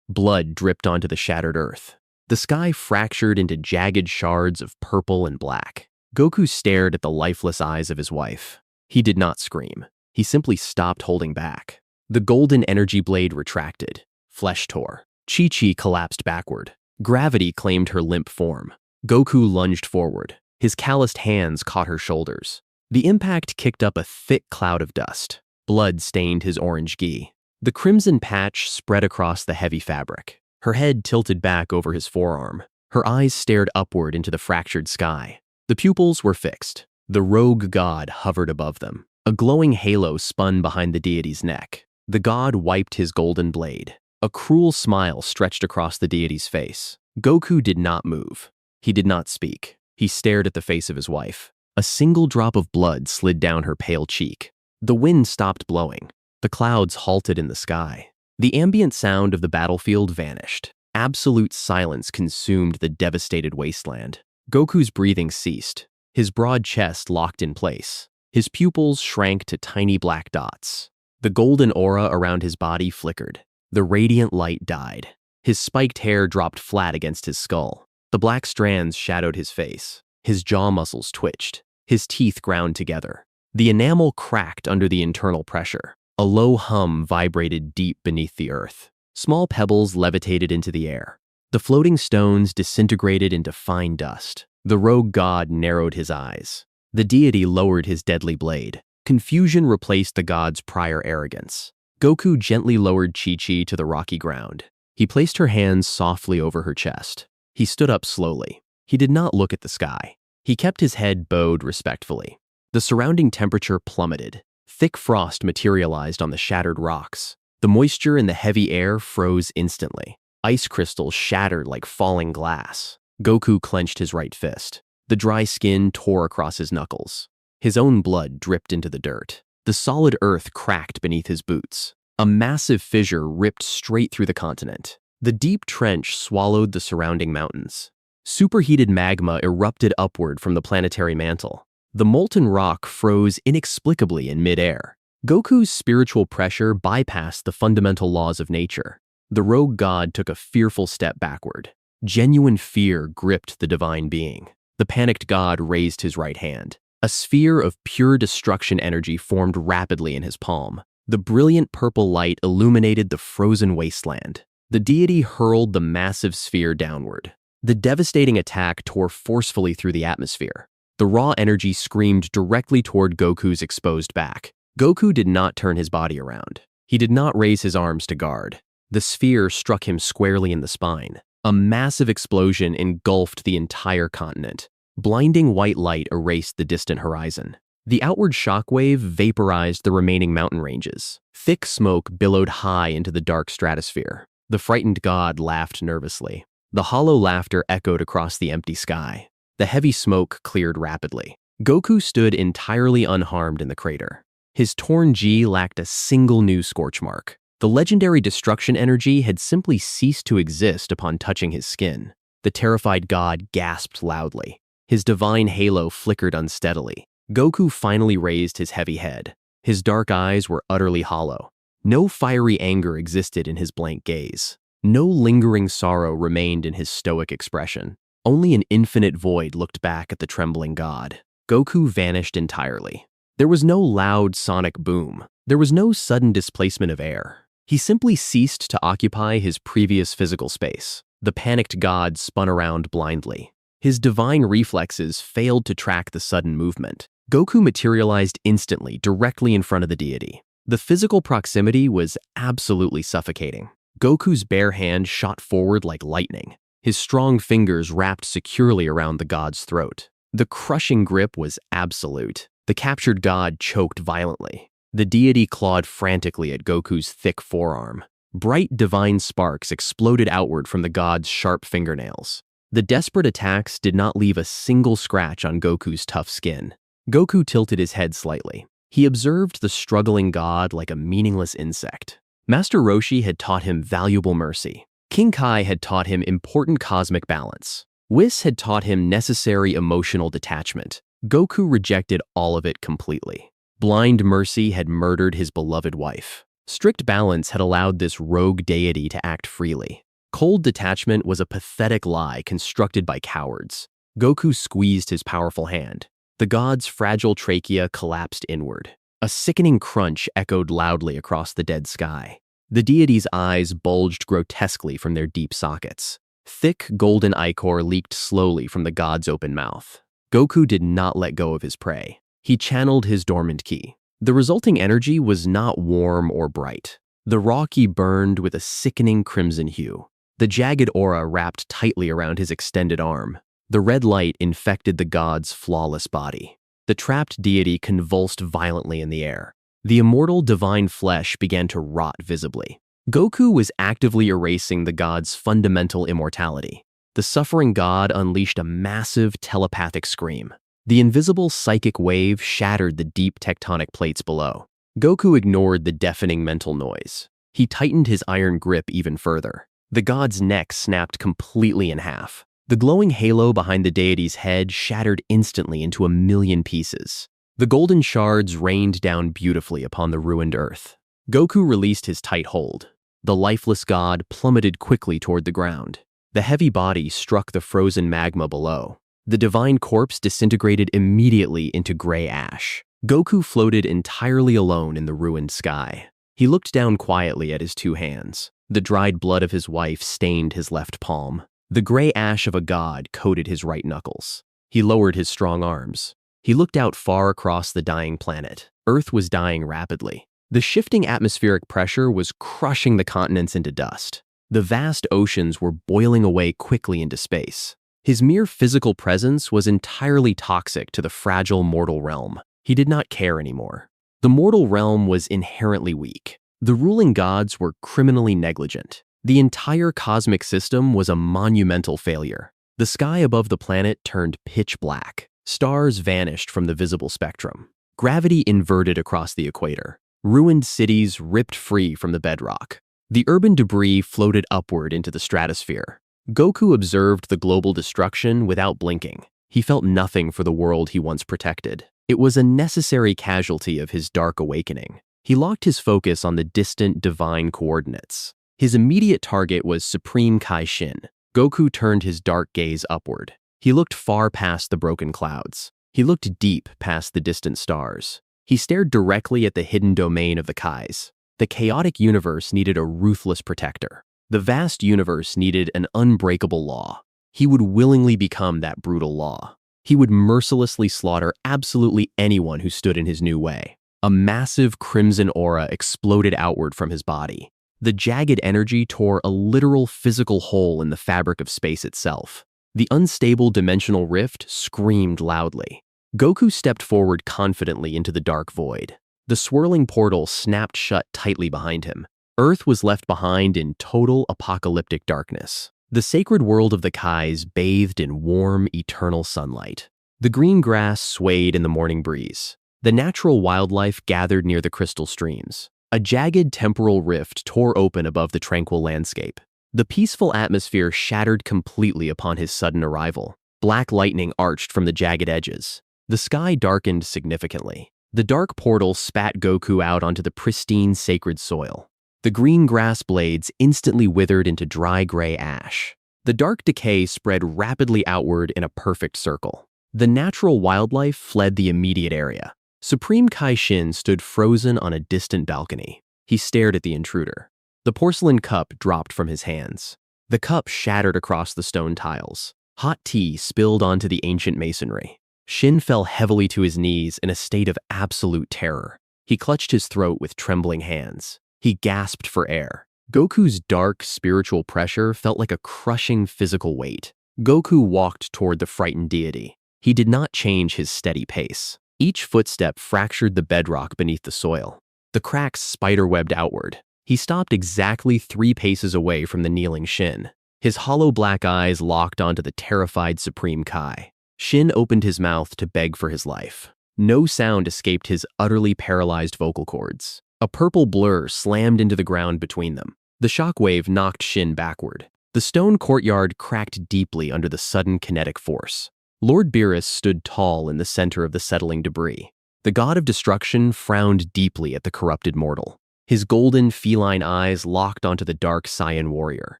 Blood dripped onto the shattered earth. The sky fractured into jagged shards of purple and black. Goku stared at the lifeless eyes of his wife. He did not scream. He simply stopped holding back. The golden energy blade retracted. Flesh tore. Chi-Chi collapsed backward. Gravity claimed her limp form. Goku lunged forward. His calloused hands caught her shoulders. The impact kicked up a thick cloud of dust. Blood stained his orange gi. The crimson patch spread across the heavy fabric. Her head tilted back over his forearm. Her eyes stared upward into the fractured sky. The pupils were fixed. The rogue god hovered above them. A glowing halo spun behind the deity's neck. The god wiped his golden blade. A cruel smile stretched across the deity's face. Goku did not move. He did not speak. He stared at the face of his wife. A single drop of blood slid down her pale cheek. The wind stopped blowing. The clouds halted in the sky. The ambient sound of the battlefield vanished. Absolute silence consumed the devastated wasteland. Goku's breathing ceased. His broad chest locked in place. His pupils shrank to tiny black dots. The golden aura around his body flickered. The radiant light died. His spiked hair dropped flat against his skull. The black strands shadowed his face. His jaw muscles twitched. His teeth ground together. The enamel cracked under the internal pressure. A low hum vibrated deep beneath the earth. Small pebbles levitated into the air. The floating stones disintegrated into fine dust. The rogue god narrowed his eyes. The deity lowered his deadly blade. Confusion replaced the god's prior arrogance. Goku gently lowered Chi-Chi to the rocky ground. He placed her hands softly over her chest. He stood up slowly. He did not look at the sky. He kept his head bowed respectfully. The surrounding temperature plummeted. Thick frost materialized on the shattered rocks. The moisture in the heavy air froze instantly. Ice crystals shattered like falling glass. Goku clenched his right fist. The dry skin tore across his knuckles. His own blood dripped into the dirt. The solid earth cracked beneath his boots. A massive fissure ripped straight through the continent. The deep trench swallowed the surrounding mountains. Superheated magma erupted upward from the planetary mantle. The molten rock froze inexplicably in midair. Goku's spiritual pressure bypassed the fundamental laws of nature. The rogue god took a fearful step backward. Genuine fear gripped the divine being. The panicked god raised his right hand. A sphere of pure destruction energy formed rapidly in his palm. The brilliant purple light illuminated the frozen wasteland. The deity hurled the massive sphere downward. The devastating attack tore forcefully through the atmosphere. The raw energy screamed directly toward Goku's exposed back. Goku did not turn his body around. He did not raise his arms to guard. The sphere struck him squarely in the spine. A massive explosion engulfed the entire continent. Blinding white light erased the distant horizon. The outward shockwave vaporized the remaining mountain ranges. Thick smoke billowed high into the dark stratosphere. The frightened god laughed nervously. The hollow laughter echoed across the empty sky. The heavy smoke cleared rapidly. Goku stood entirely unharmed in the crater. His torn gi lacked a single new scorch mark. The legendary destruction energy had simply ceased to exist upon touching his skin. The terrified god gasped loudly. His divine halo flickered unsteadily. Goku finally raised his heavy head. His dark eyes were utterly hollow. No fiery anger existed in his blank gaze. No lingering sorrow remained in his stoic expression. Only an infinite void looked back at the trembling god. Goku vanished entirely. There was no loud sonic boom. There was no sudden displacement of air. He simply ceased to occupy his previous physical space. The panicked god spun around blindly. His divine reflexes failed to track the sudden movement. Goku materialized instantly directly in front of the deity. The physical proximity was absolutely suffocating. Goku's bare hand shot forward like lightning. His strong fingers wrapped securely around the god's throat. The crushing grip was absolute. The captured god choked violently. The deity clawed frantically at Goku's thick forearm. Bright divine sparks exploded outward from the god's sharp fingernails. The desperate attacks did not leave a single scratch on Goku's tough skin. Goku tilted his head slightly. He observed the struggling god like a meaningless insect. Master Roshi had taught him valuable mercy. King Kai had taught him important cosmic balance. Whis had taught him necessary emotional detachment. Goku rejected all of it completely. Blind mercy had murdered his beloved wife. Strict balance had allowed this rogue deity to act freely. Cold detachment was a pathetic lie constructed by cowards. Goku squeezed his powerful hand. The god's fragile trachea collapsed inward. A sickening crunch echoed loudly across the dead sky. The deity's eyes bulged grotesquely from their deep sockets. Thick, golden ichor leaked slowly from the god's open mouth. Goku did not let go of his prey. He channeled his dormant ki. The resulting energy was not warm or bright. The raw ki burned with a sickening crimson hue. The jagged aura wrapped tightly around his extended arm. The red light infected the god's flawless body. The trapped deity convulsed violently in the air. The immortal divine flesh began to rot visibly. Goku was actively erasing the god's fundamental immortality. The suffering god unleashed a massive telepathic scream. The invisible psychic wave shattered the deep tectonic plates below. Goku ignored the deafening mental noise. He tightened his iron grip even further. The god's neck snapped completely in half. The glowing halo behind the deity's head shattered instantly into a million pieces. The golden shards rained down beautifully upon the ruined earth. Goku released his tight hold. The lifeless god plummeted quickly toward the ground. The heavy body struck the frozen magma below. The divine corpse disintegrated immediately into gray ash. Goku floated entirely alone in the ruined sky. He looked down quietly at his two hands. The dried blood of his wife stained his left palm. The gray ash of a god coated his right knuckles. He lowered his strong arms. He looked out far across the dying planet. Earth was dying rapidly. The shifting atmospheric pressure was crushing the continents into dust. The vast oceans were boiling away quickly into space. His mere physical presence was entirely toxic to the fragile mortal realm. He did not care anymore. The mortal realm was inherently weak. The ruling gods were criminally negligent. The entire cosmic system was a monumental failure. The sky above the planet turned pitch black. Stars vanished from the visible spectrum. Gravity inverted across the equator. Ruined cities ripped free from the bedrock. The urban debris floated upward into the stratosphere. Goku observed the global destruction without blinking. He felt nothing for the world he once protected. It was a necessary casualty of his dark awakening. He locked his focus on the distant divine coordinates. His immediate target was Supreme Kai Shin. Goku turned his dark gaze upward. He looked far past the broken clouds. He looked deep past the distant stars. He stared directly at the hidden domain of the Kais. The chaotic universe needed a ruthless protector. The vast universe needed an unbreakable law. He would willingly become that brutal law. He would mercilessly slaughter absolutely anyone who stood in his new way. A massive crimson aura exploded outward from his body. The jagged energy tore a literal physical hole in the fabric of space itself. The unstable dimensional rift screamed loudly. Goku stepped forward confidently into the dark void. The swirling portal snapped shut tightly behind him. Earth was left behind in total apocalyptic darkness. The sacred world of the Kais bathed in warm, eternal sunlight. The green grass swayed in the morning breeze. The natural wildlife gathered near the crystal streams. A jagged temporal rift tore open above the tranquil landscape. The peaceful atmosphere shattered completely upon his sudden arrival. Black lightning arched from the jagged edges. The sky darkened significantly. The dark portal spat Goku out onto the pristine sacred soil. The green grass blades instantly withered into dry gray ash. The dark decay spread rapidly outward in a perfect circle. The natural wildlife fled the immediate area. Supreme Kai Shin stood frozen on a distant balcony. He stared at the intruder. The porcelain cup dropped from his hands. The cup shattered across the stone tiles. Hot tea spilled onto the ancient masonry. Shin fell heavily to his knees in a state of absolute terror. He clutched his throat with trembling hands. He gasped for air. Goku's dark, spiritual pressure felt like a crushing physical weight. Goku walked toward the frightened deity. He did not change his steady pace. Each footstep fractured the bedrock beneath the soil. The cracks spiderwebbed outward. He stopped exactly 3 paces away from the kneeling Shin. His hollow black eyes locked onto the terrified Supreme Kai. Shin opened his mouth to beg for his life. No sound escaped his utterly paralyzed vocal cords. A purple blur slammed into the ground between them. The shockwave knocked Shin backward. The stone courtyard cracked deeply under the sudden kinetic force. Lord Beerus stood tall in the center of the settling debris. The God of Destruction frowned deeply at the corrupted mortal. His golden, feline eyes locked onto the dark Saiyan warrior.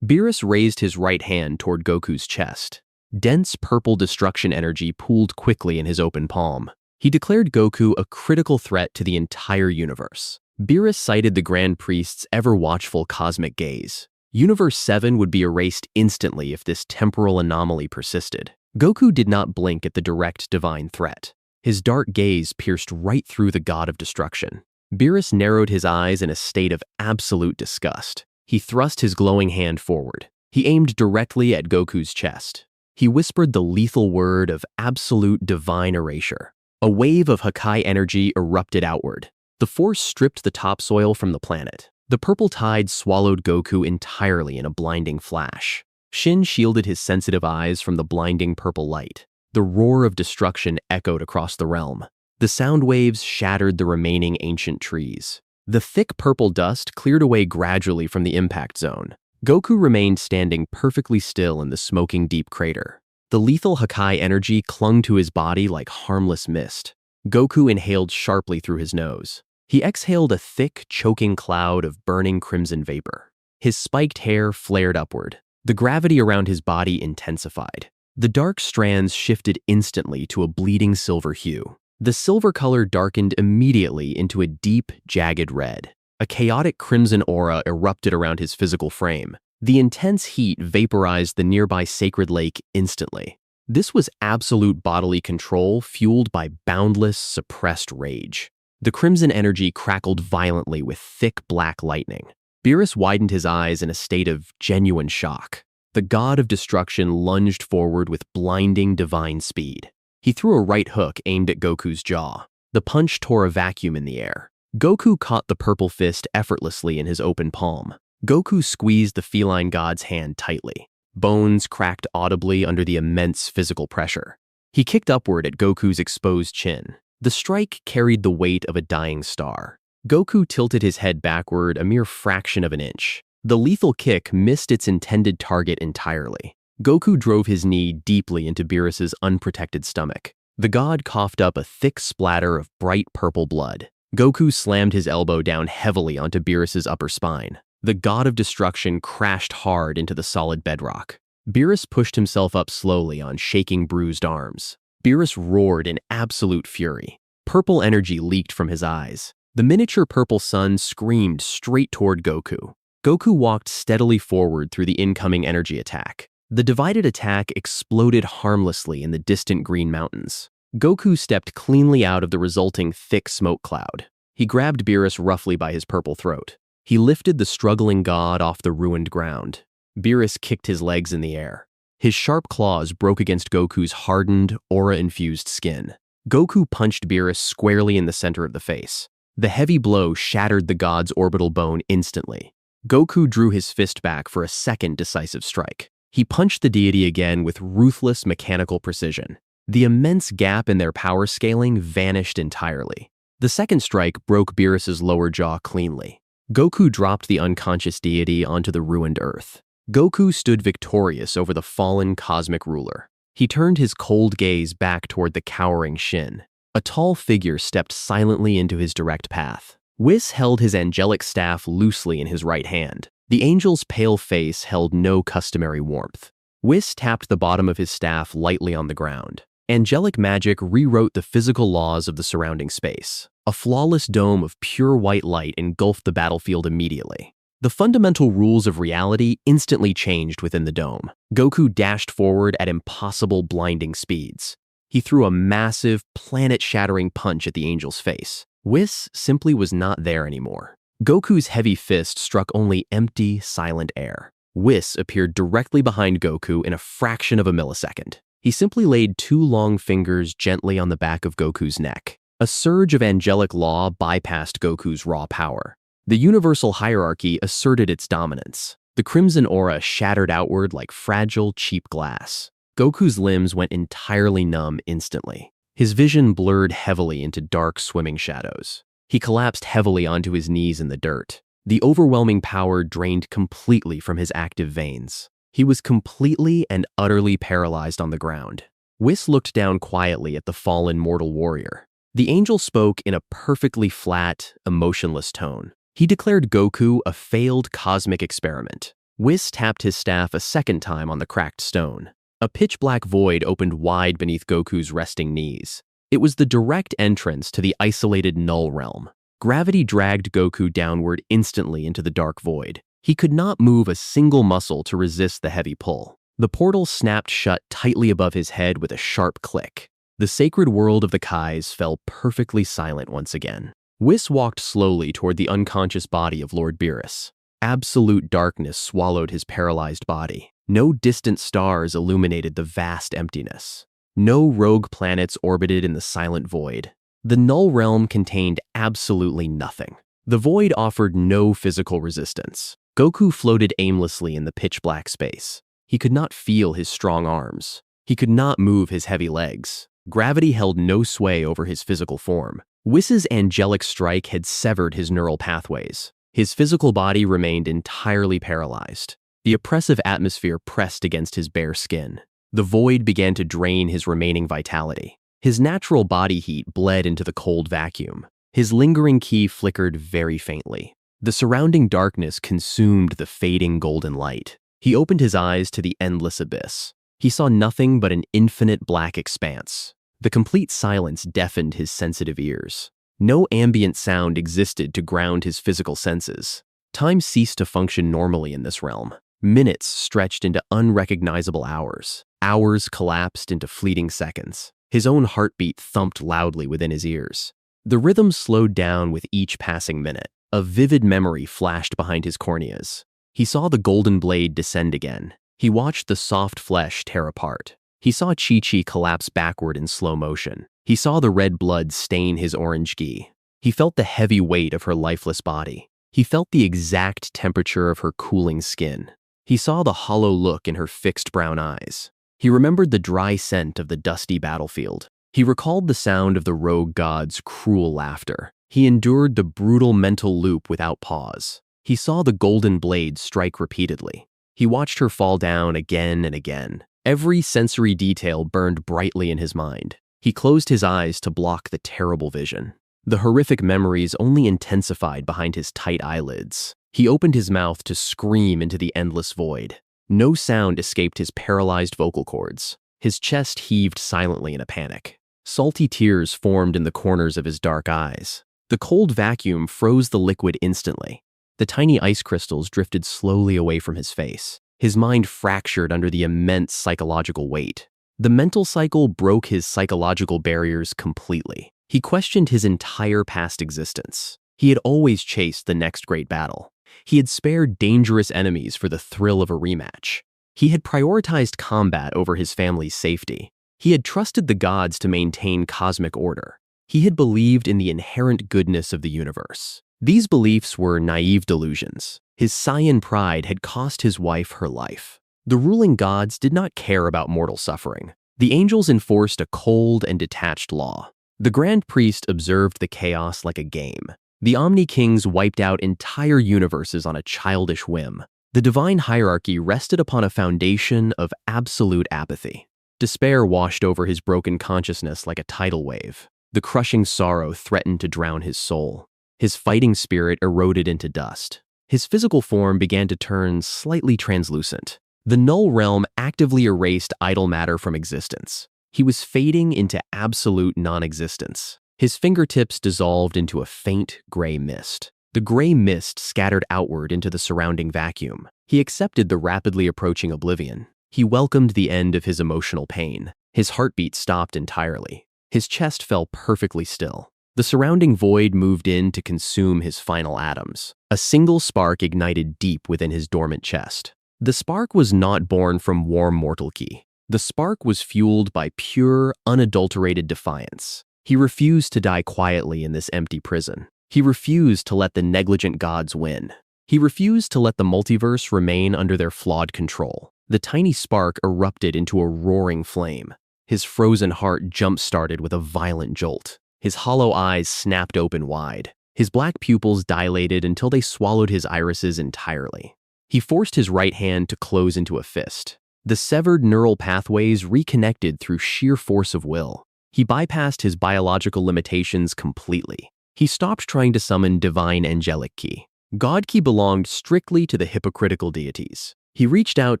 Beerus raised his right hand toward Goku's chest. Dense purple destruction energy pooled quickly in his open palm. He declared Goku a critical threat to the entire universe. Beerus cited the Grand Priest's ever-watchful cosmic gaze. Universe 7 would be erased instantly if this temporal anomaly persisted. Goku did not blink at the direct divine threat. His dark gaze pierced right through the God of Destruction. Beerus narrowed his eyes in a state of absolute disgust. He thrust his glowing hand forward. He aimed directly at Goku's chest. He whispered the lethal word of absolute divine erasure. A wave of Hakai energy erupted outward. The force stripped the topsoil from the planet. The purple tide swallowed Goku entirely in a blinding flash. Shin shielded his sensitive eyes from the blinding purple light. The roar of destruction echoed across the realm. The sound waves shattered the remaining ancient trees. The thick purple dust cleared away gradually from the impact zone. Goku remained standing perfectly still in the smoking deep crater. The lethal Hakai energy clung to his body like harmless mist. Goku inhaled sharply through his nose. He exhaled a thick, choking cloud of burning crimson vapor. His spiked hair flared upward. The gravity around his body intensified. The dark strands shifted instantly to a bleeding silver hue. The silver color darkened immediately into a deep, jagged red. A chaotic crimson aura erupted around his physical frame. The intense heat vaporized the nearby sacred lake instantly. This was absolute bodily control fueled by boundless, suppressed rage. The crimson energy crackled violently with thick black lightning. Beerus widened his eyes in a state of genuine shock. The God of Destruction lunged forward with blinding divine speed. He threw a right hook aimed at Goku's jaw. The punch tore a vacuum in the air. Goku caught the purple fist effortlessly in his open palm. Goku squeezed the feline god's hand tightly. Bones cracked audibly under the immense physical pressure. He kicked upward at Goku's exposed chin. The strike carried the weight of a dying star. Goku tilted his head backward a mere fraction of an inch. The lethal kick missed its intended target entirely. Goku drove his knee deeply into Beerus's unprotected stomach. The god coughed up a thick splatter of bright purple blood. Goku slammed his elbow down heavily onto Beerus's upper spine. The God of Destruction crashed hard into the solid bedrock. Beerus pushed himself up slowly on shaking, bruised arms. Beerus roared in absolute fury. Purple energy leaked from his eyes. The miniature purple sun screamed straight toward Goku. Goku walked steadily forward through the incoming energy attack. The divided attack exploded harmlessly in the distant green mountains. Goku stepped cleanly out of the resulting thick smoke cloud. He grabbed Beerus roughly by his purple throat. He lifted the struggling god off the ruined ground. Beerus kicked his legs in the air. His sharp claws broke against Goku's hardened, aura-infused skin. Goku punched Beerus squarely in the center of the face. The heavy blow shattered the god's orbital bone instantly. Goku drew his fist back for a second decisive strike. He punched the deity again with ruthless mechanical precision. The immense gap in their power scaling vanished entirely. The second strike broke Beerus's lower jaw cleanly. Goku dropped the unconscious deity onto the ruined earth. Goku stood victorious over the fallen cosmic ruler. He turned his cold gaze back toward the cowering Shin. A tall figure stepped silently into his direct path. Whis held his angelic staff loosely in his right hand. The angel's pale face held no customary warmth. Whis tapped the bottom of his staff lightly on the ground. Angelic magic rewrote the physical laws of the surrounding space. A flawless dome of pure white light engulfed the battlefield immediately. The fundamental rules of reality instantly changed within the dome. Goku dashed forward at impossible blinding speeds. He threw a massive, planet-shattering punch at the angel's face. Whis simply was not there anymore. Goku's heavy fist struck only empty, silent air. Whis appeared directly behind Goku in a fraction of a millisecond. He simply laid two long fingers gently on the back of Goku's neck. A surge of angelic law bypassed Goku's raw power. The universal hierarchy asserted its dominance. The crimson aura shattered outward like fragile, cheap glass. Goku's limbs went entirely numb instantly. His vision blurred heavily into dark, swimming shadows. He collapsed heavily onto his knees in the dirt. The overwhelming power drained completely from his active veins. He was completely and utterly paralyzed on the ground. Whis looked down quietly at the fallen mortal warrior. The angel spoke in a perfectly flat, emotionless tone. He declared Goku a failed cosmic experiment. Whis tapped his staff a second time on the cracked stone. A pitch-black void opened wide beneath Goku's resting knees. It was the direct entrance to the isolated Null Realm. Gravity dragged Goku downward instantly into the dark void. He could not move a single muscle to resist the heavy pull. The portal snapped shut tightly above his head with a sharp click. The sacred world of the Kais fell perfectly silent once again. Whis walked slowly toward the unconscious body of Lord Beerus. Absolute darkness swallowed his paralyzed body. No distant stars illuminated the vast emptiness. No rogue planets orbited in the silent void. The Null Realm contained absolutely nothing. The void offered no physical resistance. Goku floated aimlessly in the pitch-black space. He could not feel his strong arms. He could not move his heavy legs. Gravity held no sway over his physical form. Whis' angelic strike had severed his neural pathways. His physical body remained entirely paralyzed. The oppressive atmosphere pressed against his bare skin. The void began to drain his remaining vitality. His natural body heat bled into the cold vacuum. His lingering ki flickered very faintly. The surrounding darkness consumed the fading golden light. He opened his eyes to the endless abyss. He saw nothing but an infinite black expanse. The complete silence deafened his sensitive ears. No ambient sound existed to ground his physical senses. Time ceased to function normally in this realm. Minutes stretched into unrecognizable hours. Hours collapsed into fleeting seconds. His own heartbeat thumped loudly within his ears. The rhythm slowed down with each passing minute. A vivid memory flashed behind his corneas. He saw the golden blade descend again. He watched the soft flesh tear apart. He saw Chi-Chi collapse backward in slow motion. He saw the red blood stain his orange gi. He felt the heavy weight of her lifeless body. He felt the exact temperature of her cooling skin. He saw the hollow look in her fixed brown eyes. He remembered the dry scent of the dusty battlefield. He recalled the sound of the rogue god's cruel laughter. He endured the brutal mental loop without pause. He saw the golden blade strike repeatedly. He watched her fall down again and again. Every sensory detail burned brightly in his mind. He closed his eyes to block the terrible vision. The horrific memories only intensified behind his tight eyelids. He opened his mouth to scream into the endless void. No sound escaped his paralyzed vocal cords. His chest heaved silently in a panic. Salty tears formed in the corners of his dark eyes. The cold vacuum froze the liquid instantly. The tiny ice crystals drifted slowly away from his face. His mind fractured under the immense psychological weight. The mental cycle broke his psychological barriers completely. He questioned his entire past existence. He had always chased the next great battle. He had spared dangerous enemies for the thrill of a rematch. He had prioritized combat over his family's safety. He had trusted the gods to maintain cosmic order. He had believed in the inherent goodness of the universe. These beliefs were naive delusions. His Saiyan pride had cost his wife her life. The ruling gods did not care about mortal suffering. The angels enforced a cold and detached law. The Grand Priest observed the chaos like a game. The Omni-Kings wiped out entire universes on a childish whim. The divine hierarchy rested upon a foundation of absolute apathy. Despair washed over his broken consciousness like a tidal wave. The crushing sorrow threatened to drown his soul. His fighting spirit eroded into dust. His physical form began to turn slightly translucent. The Null Realm actively erased idle matter from existence. He was fading into absolute non-existence. His fingertips dissolved into a faint gray mist. The gray mist scattered outward into the surrounding vacuum. He accepted the rapidly approaching oblivion. He welcomed the end of his emotional pain. His heartbeat stopped entirely. His chest fell perfectly still. The surrounding void moved in to consume his final atoms. A single spark ignited deep within his dormant chest. The spark was not born from warm mortal ki. The spark was fueled by pure, unadulterated defiance. He refused to die quietly in this empty prison. He refused to let the negligent gods win. He refused to let the multiverse remain under their flawed control. The tiny spark erupted into a roaring flame. His frozen heart jump-started with a violent jolt. His hollow eyes snapped open wide. His black pupils dilated until they swallowed his irises entirely. He forced his right hand to close into a fist. The severed neural pathways reconnected through sheer force of will. He bypassed his biological limitations completely. He stopped trying to summon divine angelic ki. God Ki belonged strictly to the hypocritical deities. He reached out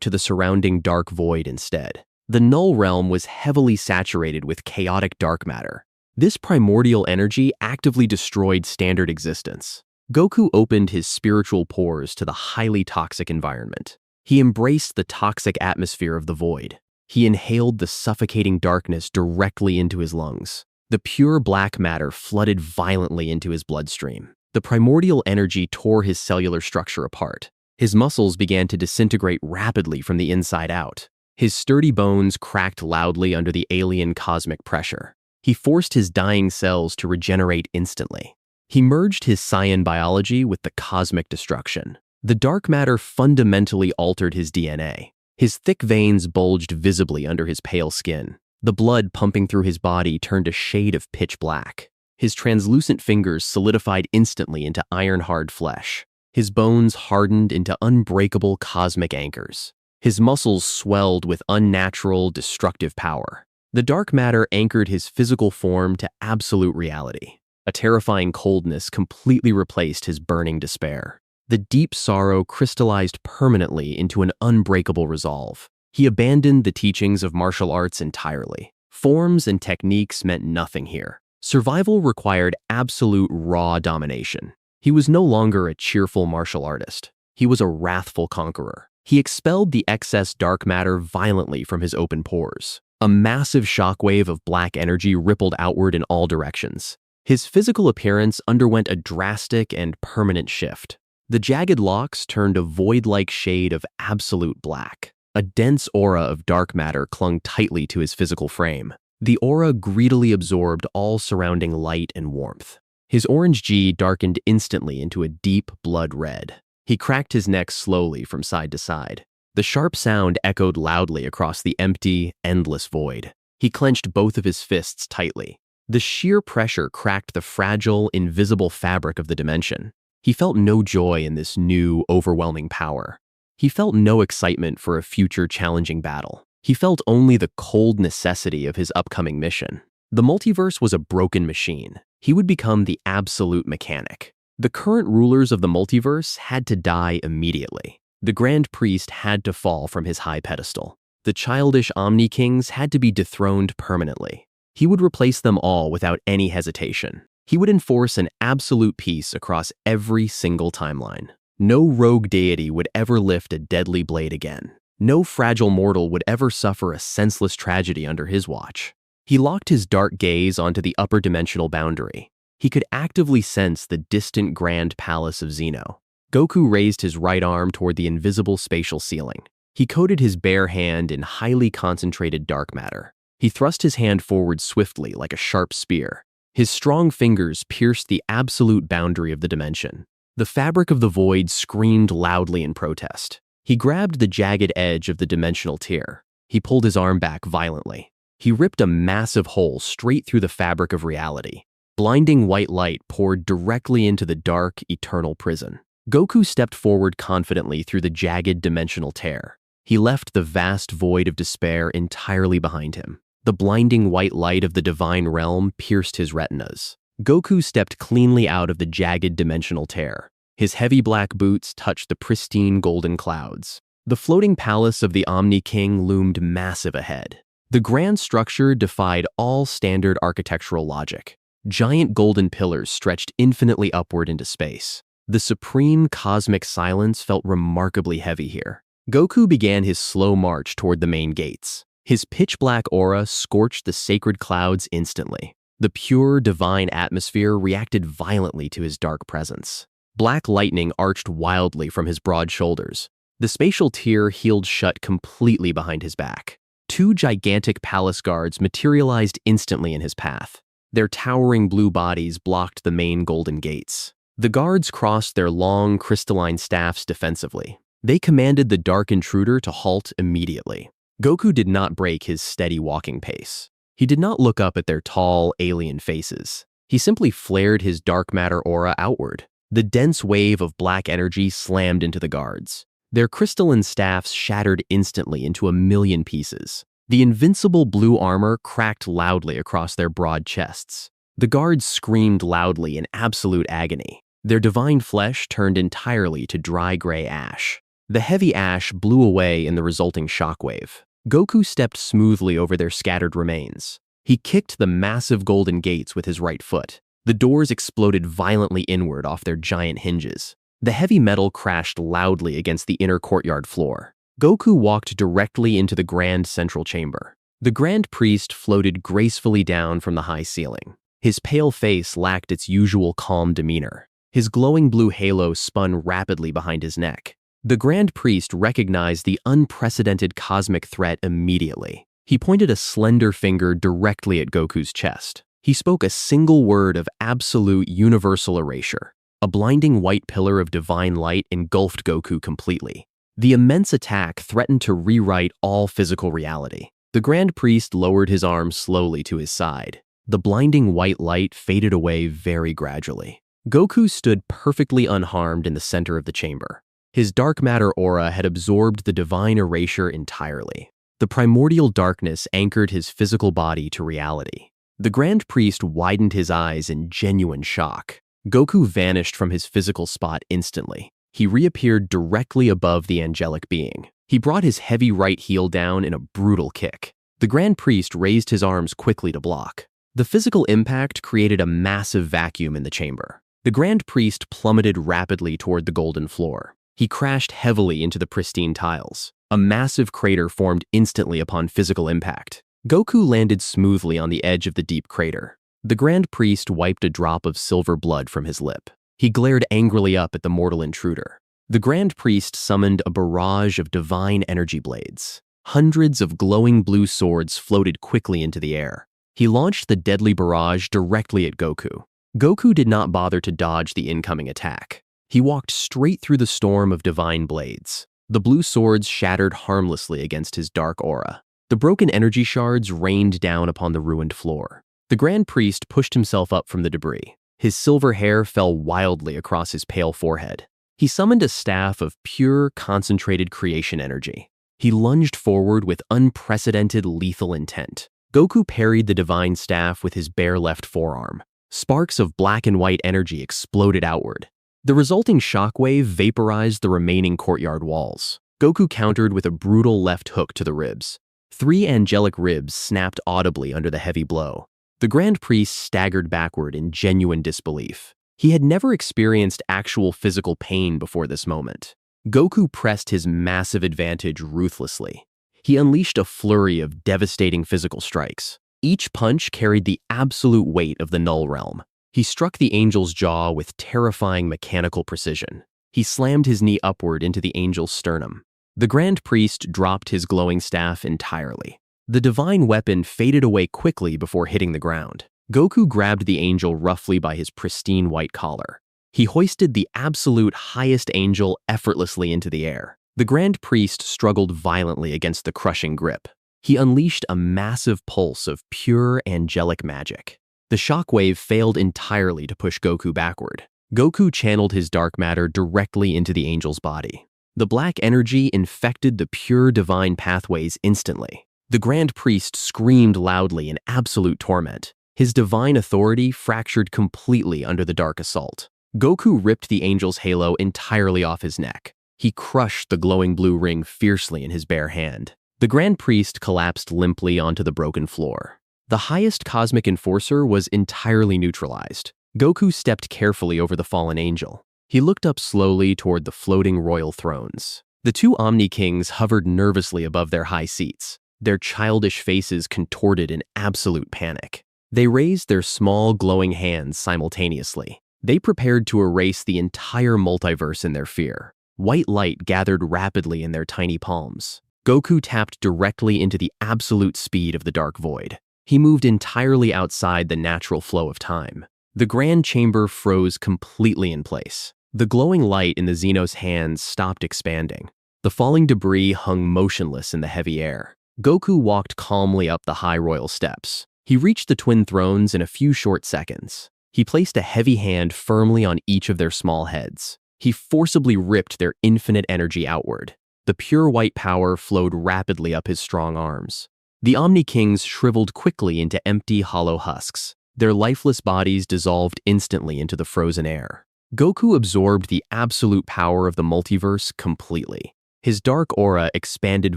to the surrounding dark void instead. The Null Realm was heavily saturated with chaotic dark matter. This primordial energy actively destroyed standard existence. Goku opened his spiritual pores to the highly toxic environment. He embraced the toxic atmosphere of the void. He inhaled the suffocating darkness directly into his lungs. The pure black matter flooded violently into his bloodstream. The primordial energy tore his cellular structure apart. His muscles began to disintegrate rapidly from the inside out. His sturdy bones cracked loudly under the alien cosmic pressure. He forced his dying cells to regenerate instantly. He merged his Saiyan biology with the cosmic destruction. The dark matter fundamentally altered his DNA. His thick veins bulged visibly under his pale skin. The blood pumping through his body turned a shade of pitch black. His translucent fingers solidified instantly into iron-hard flesh. His bones hardened into unbreakable cosmic anchors. His muscles swelled with unnatural, destructive power. The dark matter anchored his physical form to absolute reality. A terrifying coldness completely replaced his burning despair. The deep sorrow crystallized permanently into an unbreakable resolve. He abandoned the teachings of martial arts entirely. Forms and techniques meant nothing here. Survival required absolute raw domination. He was no longer a cheerful martial artist. He was a wrathful conqueror. He expelled the excess dark matter violently from his open pores. A massive shockwave of black energy rippled outward in all directions. His physical appearance underwent a drastic and permanent shift. The jagged locks turned a void-like shade of absolute black. A dense aura of dark matter clung tightly to his physical frame. The aura greedily absorbed all surrounding light and warmth. His orange G darkened instantly into a deep blood red. He cracked his neck slowly from side to side. The sharp sound echoed loudly across the empty, endless void. He clenched both of his fists tightly. The sheer pressure cracked the fragile, invisible fabric of the dimension. He felt no joy in this new, overwhelming power. He felt no excitement for a future challenging battle. He felt only the cold necessity of his upcoming mission. The multiverse was a broken machine. He would become the absolute mechanic. The current rulers of the multiverse had to die immediately. The Grand Priest had to fall from his high pedestal. The childish Omni-Kings had to be dethroned permanently. He would replace them all without any hesitation. He would enforce an absolute peace across every single timeline. No rogue deity would ever lift a deadly blade again. No fragile mortal would ever suffer a senseless tragedy under his watch. He locked his dark gaze onto the upper dimensional boundary. He could actively sense the distant grand palace of Zeno. Goku raised his right arm toward the invisible spatial ceiling. He coated his bare hand in highly concentrated dark matter. He thrust his hand forward swiftly like a sharp spear. His strong fingers pierced the absolute boundary of the dimension. The fabric of the void screamed loudly in protest. He grabbed the jagged edge of the dimensional tier. He pulled his arm back violently. He ripped a massive hole straight through the fabric of reality. Blinding white light poured directly into the dark, eternal prison. Goku stepped forward confidently through the jagged dimensional tear. He left the vast void of despair entirely behind him. The blinding white light of the divine realm pierced his retinas. Goku stepped cleanly out of the jagged dimensional tear. His heavy black boots touched the pristine golden clouds. The floating palace of the Omni-King loomed massive ahead. The grand structure defied all standard architectural logic. Giant golden pillars stretched infinitely upward into space. The supreme cosmic silence felt remarkably heavy here. Goku began his slow march toward the main gates. His pitch-black aura scorched the sacred clouds instantly. The pure, divine atmosphere reacted violently to his dark presence. Black lightning arched wildly from his broad shoulders. The spatial tier healed shut completely behind his back. Two gigantic palace guards materialized instantly in his path. Their towering blue bodies blocked the main golden gates. The guards crossed their long, crystalline staffs defensively. They commanded the dark intruder to halt immediately. Goku did not break his steady walking pace. He did not look up at their tall, alien faces. He simply flared his dark matter aura outward. The dense wave of black energy slammed into the guards. Their crystalline staffs shattered instantly into a million pieces. The invincible blue armor cracked loudly across their broad chests. The guards screamed loudly in absolute agony. Their divine flesh turned entirely to dry gray ash. The heavy ash blew away in the resulting shockwave. Goku stepped smoothly over their scattered remains. He kicked the massive golden gates with his right foot. The doors exploded violently inward off their giant hinges. The heavy metal crashed loudly against the inner courtyard floor. Goku walked directly into the grand central chamber. The Grand Priest floated gracefully down from the high ceiling. His pale face lacked its usual calm demeanor. His glowing blue halo spun rapidly behind his neck. The Grand Priest recognized the unprecedented cosmic threat immediately. He pointed a slender finger directly at Goku's chest. He spoke a single word of absolute universal erasure. A blinding white pillar of divine light engulfed Goku completely. The immense attack threatened to rewrite all physical reality. The Grand Priest lowered his arm slowly to his side. The blinding white light faded away very gradually. Goku stood perfectly unharmed in the center of the chamber. His dark matter aura had absorbed the divine erasure entirely. The primordial darkness anchored his physical body to reality. The Grand Priest widened his eyes in genuine shock. Goku vanished from his physical spot instantly. He reappeared directly above the angelic being. He brought his heavy right heel down in a brutal kick. The Grand Priest raised his arms quickly to block. The physical impact created a massive vacuum in the chamber. The Grand Priest plummeted rapidly toward the golden floor. He crashed heavily into the pristine tiles. A massive crater formed instantly upon physical impact. Goku landed smoothly on the edge of the deep crater. The Grand Priest wiped a drop of silver blood from his lip. He glared angrily up at the mortal intruder. The Grand Priest summoned a barrage of divine energy blades. Hundreds of glowing blue swords floated quickly into the air. He launched the deadly barrage directly at Goku. Goku did not bother to dodge the incoming attack. He walked straight through the storm of divine blades. The blue swords shattered harmlessly against his dark aura. The broken energy shards rained down upon the ruined floor. The Grand Priest pushed himself up from the debris. His silver hair fell wildly across his pale forehead. He summoned a staff of pure, concentrated creation energy. He lunged forward with unprecedented lethal intent. Goku parried the divine staff with his bare left forearm. Sparks of black and white energy exploded outward. The resulting shockwave vaporized the remaining courtyard walls. Goku countered with a brutal left hook to the ribs. 3 angelic ribs snapped audibly under the heavy blow. The Grand Priest staggered backward in genuine disbelief. He had never experienced actual physical pain before this moment. Goku pressed his massive advantage ruthlessly. He unleashed a flurry of devastating physical strikes. Each punch carried the absolute weight of the Null Realm. He struck the angel's jaw with terrifying mechanical precision. He slammed his knee upward into the angel's sternum. The Grand Priest dropped his glowing staff entirely. The divine weapon faded away quickly before hitting the ground. Goku grabbed the angel roughly by his pristine white collar. He hoisted the absolute highest angel effortlessly into the air. The Grand Priest struggled violently against the crushing grip. He unleashed a massive pulse of pure angelic magic. The shockwave failed entirely to push Goku backward. Goku channeled his dark matter directly into the angel's body. The black energy infected the pure divine pathways instantly. The Grand Priest screamed loudly in absolute torment. His divine authority fractured completely under the dark assault. Goku ripped the angel's halo entirely off his neck. He crushed the glowing blue ring fiercely in his bare hand. The Grand Priest collapsed limply onto the broken floor. The highest cosmic enforcer was entirely neutralized. Goku stepped carefully over the fallen angel. He looked up slowly toward the floating royal thrones. The 2 Omni-Kings hovered nervously above their high seats. Their childish faces contorted in absolute panic. They raised their small, glowing hands simultaneously. They prepared to erase the entire multiverse in their fear. White light gathered rapidly in their tiny palms. Goku tapped directly into the absolute speed of the dark void. He moved entirely outside the natural flow of time. The grand chamber froze completely in place. The glowing light in the Zeno's hands stopped expanding. The falling debris hung motionless in the heavy air. Goku walked calmly up the high royal steps. He reached the twin thrones in a few short seconds. He placed a heavy hand firmly on each of their small heads. He forcibly ripped their infinite energy outward. The pure white power flowed rapidly up his strong arms. The Omni-Kings shriveled quickly into empty, hollow husks. Their lifeless bodies dissolved instantly into the frozen air. Goku absorbed the absolute power of the multiverse completely. His dark aura expanded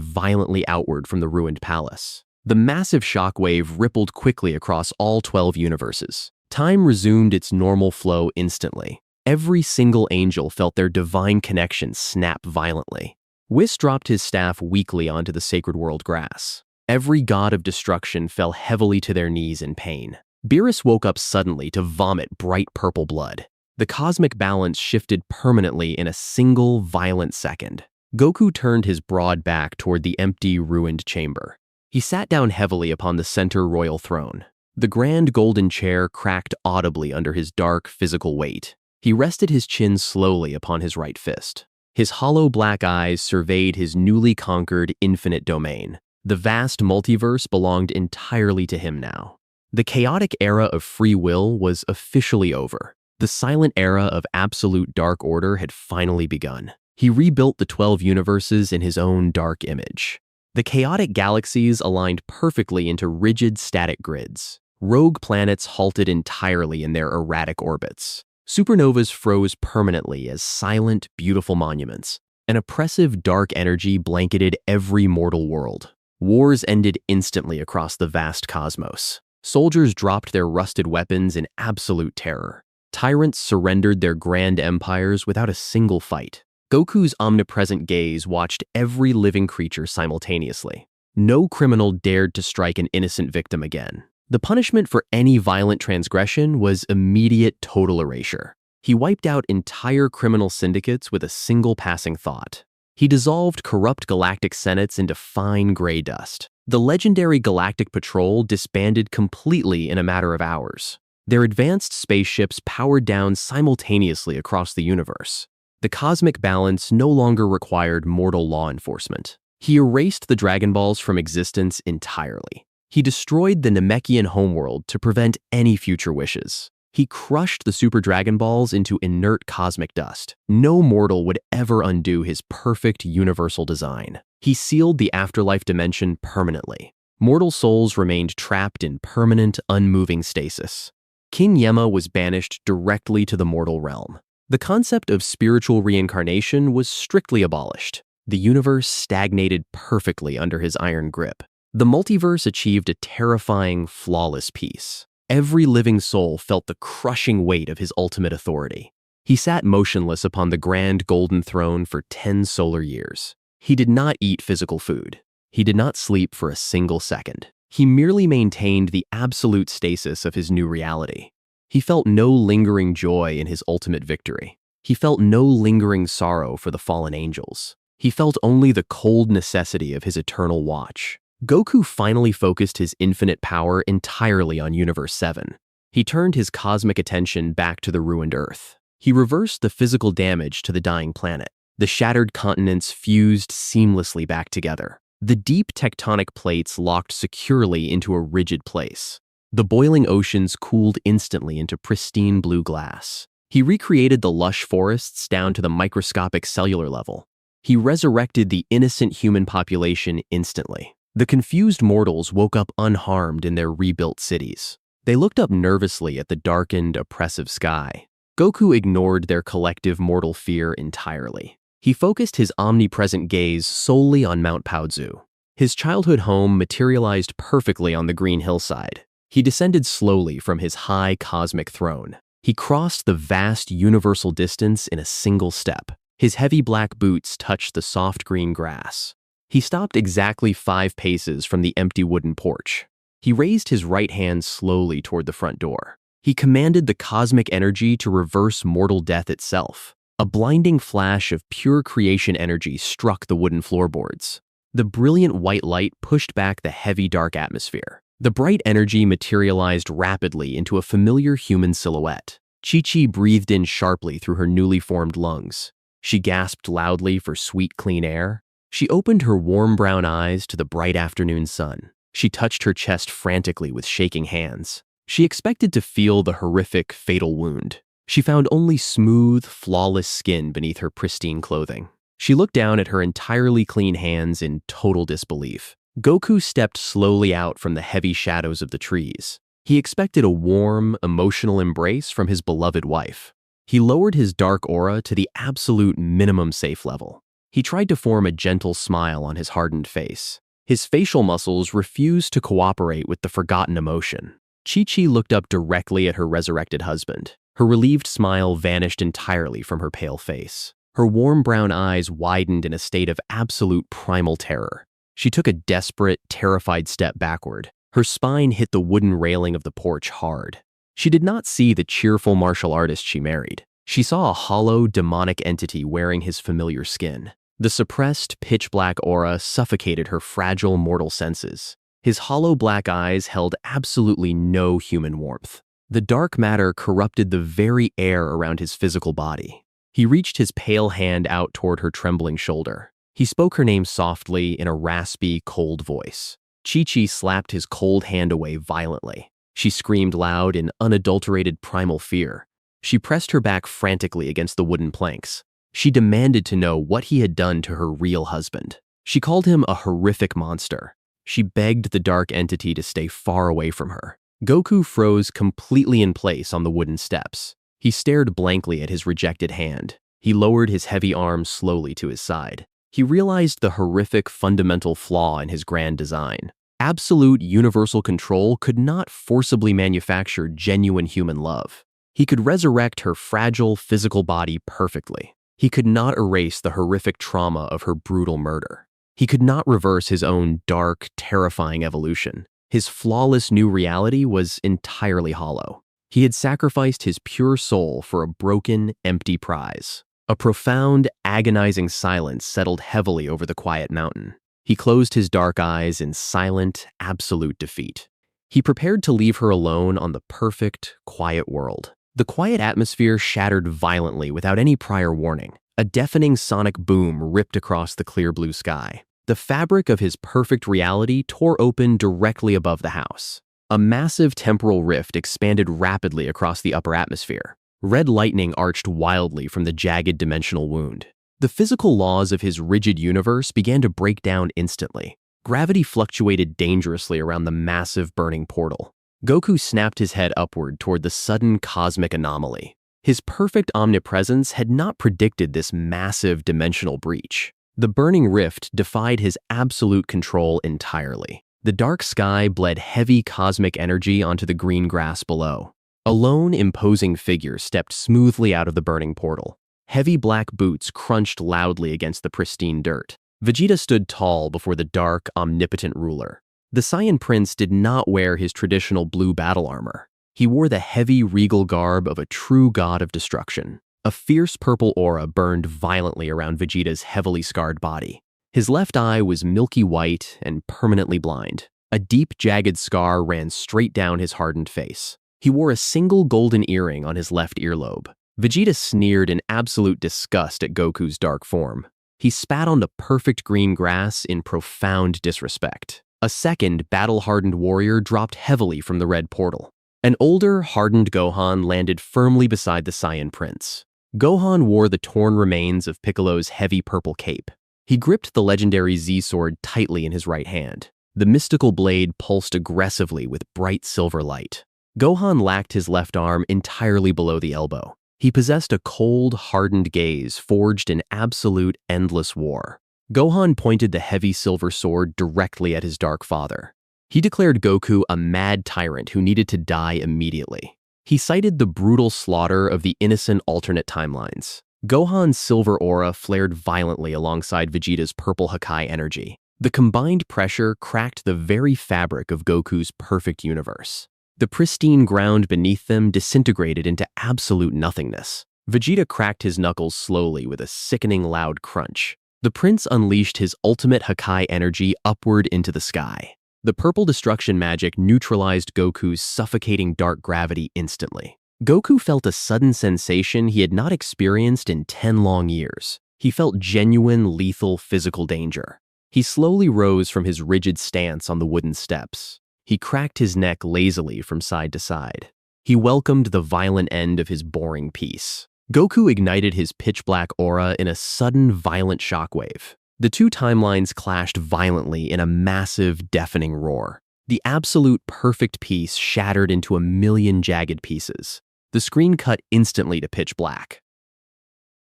violently outward from the ruined palace. The massive shockwave rippled quickly across all 12 universes. Time resumed its normal flow instantly. Every single angel felt their divine connection snap violently. Whis dropped his staff weakly onto the sacred world grass. Every god of destruction fell heavily to their knees in pain. Beerus woke up suddenly to vomit bright purple blood. The cosmic balance shifted permanently in a single violent second. Goku turned his broad back toward the empty, ruined chamber. He sat down heavily upon the center royal throne. The grand golden chair cracked audibly under his dark, physical weight. He rested his chin slowly upon his right fist. His hollow black eyes surveyed his newly conquered infinite domain. The vast multiverse belonged entirely to him now. The chaotic era of free will was officially over. The silent era of absolute dark order had finally begun. He rebuilt the 12 universes in his own dark image. The chaotic galaxies aligned perfectly into rigid static grids. Rogue planets halted entirely in their erratic orbits. Supernovas froze permanently as silent, beautiful monuments. An oppressive dark energy blanketed every mortal world. Wars ended instantly across the vast cosmos. Soldiers dropped their rusted weapons in absolute terror. Tyrants surrendered their grand empires without a single fight. Goku's omnipresent gaze watched every living creature simultaneously. No criminal dared to strike an innocent victim again. The punishment for any violent transgression was immediate total erasure. He wiped out entire criminal syndicates with a single passing thought. He dissolved corrupt galactic senates into fine gray dust. The legendary Galactic Patrol disbanded completely in a matter of hours. Their advanced spaceships powered down simultaneously across the universe. The cosmic balance no longer required mortal law enforcement. He erased the Dragon Balls from existence entirely. He destroyed the Namekian homeworld to prevent any future wishes. He crushed the Super Dragon Balls into inert cosmic dust. No mortal would ever undo his perfect universal design. He sealed the afterlife dimension permanently. Mortal souls remained trapped in permanent, unmoving stasis. King Yema was banished directly to the mortal realm. The concept of spiritual reincarnation was strictly abolished. The universe stagnated perfectly under his iron grip. The multiverse achieved a terrifying, flawless peace. Every living soul felt the crushing weight of his ultimate authority. He sat motionless upon the grand golden throne for 10 solar years. He did not eat physical food. He did not sleep for a single second. He merely maintained the absolute stasis of his new reality. He felt no lingering joy in his ultimate victory. He felt no lingering sorrow for the fallen angels. He felt only the cold necessity of his eternal watch. Goku finally focused his infinite power entirely on Universe 7. He turned his cosmic attention back to the ruined Earth. He reversed the physical damage to the dying planet. The shattered continents fused seamlessly back together. The deep tectonic plates locked securely into a rigid place. The boiling oceans cooled instantly into pristine blue glass. He recreated the lush forests down to the microscopic cellular level. He resurrected the innocent human population instantly. The confused mortals woke up unharmed in their rebuilt cities. They looked up nervously at the darkened, oppressive sky. Goku ignored their collective mortal fear entirely. He focused his omnipresent gaze solely on Mount Paozu. His childhood home materialized perfectly on the green hillside. He descended slowly from his high cosmic throne. He crossed the vast universal distance in a single step. His heavy black boots touched the soft green grass. He stopped exactly 5 paces from the empty wooden porch. He raised his right hand slowly toward the front door. He commanded the cosmic energy to reverse mortal death itself. A blinding flash of pure creation energy struck the wooden floorboards. The brilliant white light pushed back the heavy dark atmosphere. The bright energy materialized rapidly into a familiar human silhouette. Chi-Chi breathed in sharply through her newly formed lungs. She gasped loudly for sweet, clean air. She opened her warm brown eyes to the bright afternoon sun. She touched her chest frantically with shaking hands. She expected to feel the horrific, fatal wound. She found only smooth, flawless skin beneath her pristine clothing. She looked down at her entirely clean hands in total disbelief. Goku stepped slowly out from the heavy shadows of the trees. He expected a warm, emotional embrace from his beloved wife. He lowered his dark aura to the absolute minimum safe level. He tried to form a gentle smile on his hardened face. His facial muscles refused to cooperate with the forgotten emotion. Chi-Chi looked up directly at her resurrected husband. Her relieved smile vanished entirely from her pale face. Her warm brown eyes widened in a state of absolute primal terror. She took a desperate, terrified step backward. Her spine hit the wooden railing of the porch hard. She did not see the cheerful martial artist she married. She saw a hollow, demonic entity wearing his familiar skin. The suppressed, pitch-black aura suffocated her fragile mortal senses. His hollow black eyes held absolutely no human warmth. The dark matter corrupted the very air around his physical body. He reached his pale hand out toward her trembling shoulder. He spoke her name softly in a raspy, cold voice. Chi-Chi slapped his cold hand away violently. She screamed loud in unadulterated primal fear. She pressed her back frantically against the wooden planks. She demanded to know what he had done to her real husband. She called him a horrific monster. She begged the dark entity to stay far away from her. Goku froze completely in place on the wooden steps. He stared blankly at his rejected hand. He lowered his heavy arm slowly to his side. He realized the horrific fundamental flaw in his grand design. Absolute universal control could not forcibly manufacture genuine human love. He could resurrect her fragile physical body perfectly. He could not erase the horrific trauma of her brutal murder. He could not reverse his own dark, terrifying evolution. His flawless new reality was entirely hollow. He had sacrificed his pure soul for a broken, empty prize. A profound, agonizing silence settled heavily over the quiet mountain. He closed his dark eyes in silent, absolute defeat. He prepared to leave her alone on the perfect, quiet world. The quiet atmosphere shattered violently without any prior warning. A deafening sonic boom ripped across the clear blue sky. The fabric of his perfect reality tore open directly above the house. A massive temporal rift expanded rapidly across the upper atmosphere. Red lightning arched wildly from the jagged dimensional wound. The physical laws of his rigid universe began to break down instantly. Gravity fluctuated dangerously around the massive burning portal. Goku snapped his head upward toward the sudden cosmic anomaly. His perfect omnipresence had not predicted this massive dimensional breach. The burning rift defied his absolute control entirely. The dark sky bled heavy cosmic energy onto the green grass below. A lone, imposing figure stepped smoothly out of the burning portal. Heavy black boots crunched loudly against the pristine dirt. Vegeta stood tall before the dark, omnipotent ruler. The Saiyan prince did not wear his traditional blue battle armor. He wore the heavy, regal garb of a true god of destruction. A fierce purple aura burned violently around Vegeta's heavily scarred body. His left eye was milky white and permanently blind. A deep, jagged scar ran straight down his hardened face. He wore a single golden earring on his left earlobe. Vegeta sneered in absolute disgust at Goku's dark form. He spat on the perfect green grass in profound disrespect. A second, battle-hardened warrior dropped heavily from the red portal. An older, hardened Gohan landed firmly beside the Saiyan prince. Gohan wore the torn remains of Piccolo's heavy purple cape. He gripped the legendary Z-sword tightly in his right hand. The mystical blade pulsed aggressively with bright silver light. Gohan lacked his left arm entirely below the elbow. He possessed a cold, hardened gaze forged in absolute, endless war. Gohan pointed the heavy silver sword directly at his dark father. He declared Goku a mad tyrant who needed to die immediately. He cited the brutal slaughter of the innocent alternate timelines. Gohan's silver aura flared violently alongside Vegeta's purple Hakai energy. The combined pressure cracked the very fabric of Goku's perfect universe. The pristine ground beneath them disintegrated into absolute nothingness. Vegeta cracked his knuckles slowly with a sickening loud crunch. The prince unleashed his ultimate Hakai energy upward into the sky. The purple destruction magic neutralized Goku's suffocating dark gravity instantly. Goku felt a sudden sensation he had not experienced in 10 long years. He felt genuine, lethal physical danger. He slowly rose from his rigid stance on the wooden steps. He cracked his neck lazily from side to side. He welcomed the violent end of his boring peace. Goku ignited his pitch-black aura in a sudden, violent shockwave. The two timelines clashed violently in a massive, deafening roar. The absolute perfect piece shattered into a million jagged pieces. The screen cut instantly to pitch black.